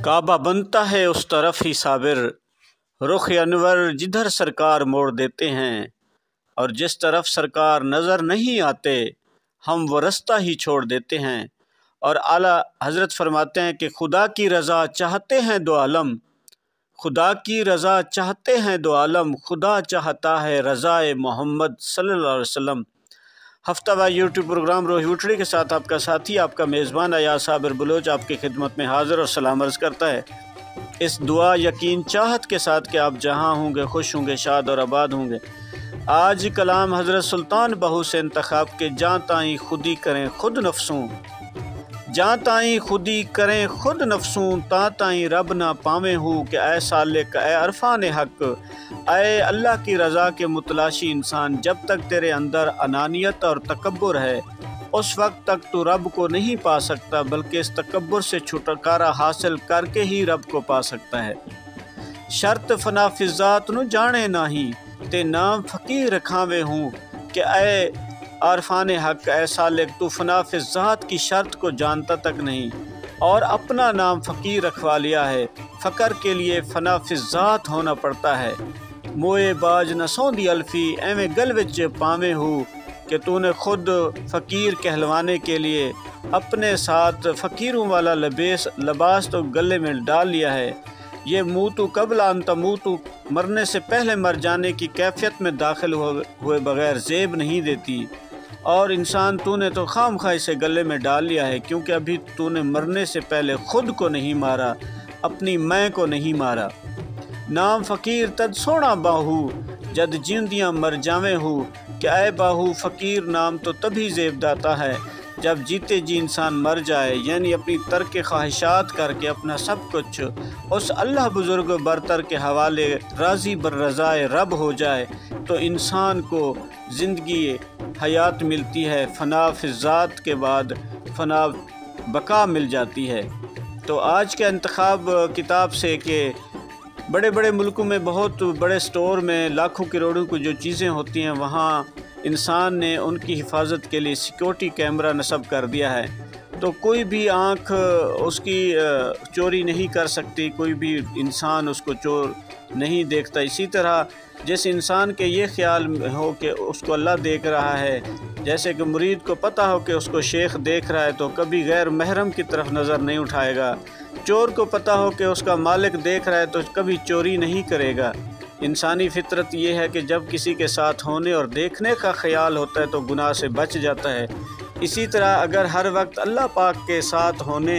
काबा बनता है उस तरफ ही साबिर, रुख अनवर जिधर सरकार मोड़ देते हैं, और जिस तरफ सरकार नज़र नहीं आते हम वो रास्ता ही छोड़ देते हैं। और आला हज़रत फरमाते हैं कि खुदा की रज़ा चाहते हैं दो आलम, खुदा की रज़ा चाहते हैं दो आलम, खुदा चाहता है रज़ाए मोहम्मद सल्लल्लाहु अलैहि वसल्लम। हफ्तावार यूट्यूब प्रोग्राम रोज़ उठड़ी के साथ आपका साथी, आपका मेज़बान अयाज साबिर बलोच आपकी खिदमत में हाज़िर और सलाम अर्ज़ करता है। इस दुआ यकीन चाहत के साथ कि आप जहाँ होंगे खुश होंगे, शाद और आबाद होंगे। आज कलाम हज़रत सुल्तान बहू से इंतखाब के जाँ ताई खुदी करें खुद नफ्सूं, जाँ ताई खुदी करें खुद नफ्सूं, ता ताई रब ना पावे हूँ कि ऐ सालिक ऐ अरफान हक, ऐ अल्लाह की रज़ा के मुतलाशी इंसान, जब तक तेरे अंदर अनानियत और तकब्बुर है उस वक्त तक तू रब को नहीं पा सकता, बल्कि इस तकब्बुर से छुटकारा हासिल करके ही रब को पा सकता है। शर्त फना फिज़ात नु जाने नाही, ते नाम फ़कीर रखावे हूँ कि ऐ आरफान हक ऐ सालिक, तू फना फिज़ात की शर्त को जानता तक नहीं और अपना नाम फ़कीर रखवा लिया है। फ़कर के लिए फना फिज़ात होना पड़ता है। मोए बाज न सौंदी अल्फ़ी, एवें गल विच पावे हूँ कि तूने खुद फ़कीर कहलवाने के लिए अपने साथ फ़कीरों वाला लबास तो गले में डाल लिया है। ये मूतू कबल अन तमूतू, मरने से पहले मर जाने की कैफियत में दाखिल हुए बग़ैर ज़ेब नहीं देती। और इंसान तूने तो खामखा इसे गले में डाल लिया है, क्योंकि अभी तूने मरने से पहले ख़ुद को नहीं मारा, अपनी मैं को नहीं मारा। नाम फ़कीर तद सोना बाहू, जद जिंदियाँ मर जावे हूँ कि ऐ बाहू, फ़कीर नाम तो तभी ज़ेब दाता है जब जीते जी इंसान मर जाए, यानी अपनी तर्क ख्वाहिशात करके अपना सब कुछ उस अल्लाह बुज़ुर्ग बरतर के हवाले राज़ी बर रज़ाए रब हो जाए, तो इंसान को ज़िंदगी हयात मिलती है। फ़ना फिज़ात के बाद फ़ना बका मिल जाती है। तो आज का इंतखाब किताब से कि बड़े बड़े मुल्कों में बहुत बड़े स्टोर में लाखों करोड़ों की जो चीज़ें होती हैं, वहाँ इंसान ने उनकी हिफाजत के लिए सिक्योरिटी कैमरा नस्ब कर दिया है, तो कोई भी आँख उसकी चोरी नहीं कर सकती, कोई भी इंसान उसको चोर नहीं देखता। इसी तरह जिस इंसान के ये ख्याल हो कि उसको अल्लाह देख रहा है, जैसे कि मुरीद को पता हो कि उसको शेख देख रहा है, तो कभी गैर महरम की तरफ नज़र नहीं उठाएगा। चोर को पता हो कि उसका मालिक देख रहा है तो कभी चोरी नहीं करेगा। इंसानी फितरत ये है कि जब किसी के साथ होने और देखने का ख्याल होता है तो गुनाह से बच जाता है। इसी तरह अगर हर वक्त अल्लाह पाक के साथ होने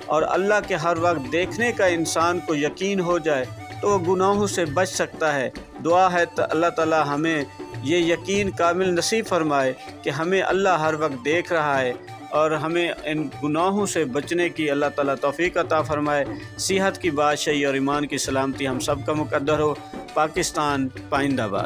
और अल्लाह के हर वक्त देखने का इंसान को यकीन हो जाए तो वो गुनाहों से बच सकता है। दुआ है तो अल्लाह ताला हमें ये यकीन कामिल नसीब फरमाए कि हमें अल्लाह हर वक्त देख रहा है और हमें इन गुनाहों से बचने की अल्लाह ताला तौफीक अता फरमाए। सेहत की बादशाही और ईमान की सलामती हम सब का मुकद्दर हो। पाकिस्तान पाइंदाबाद।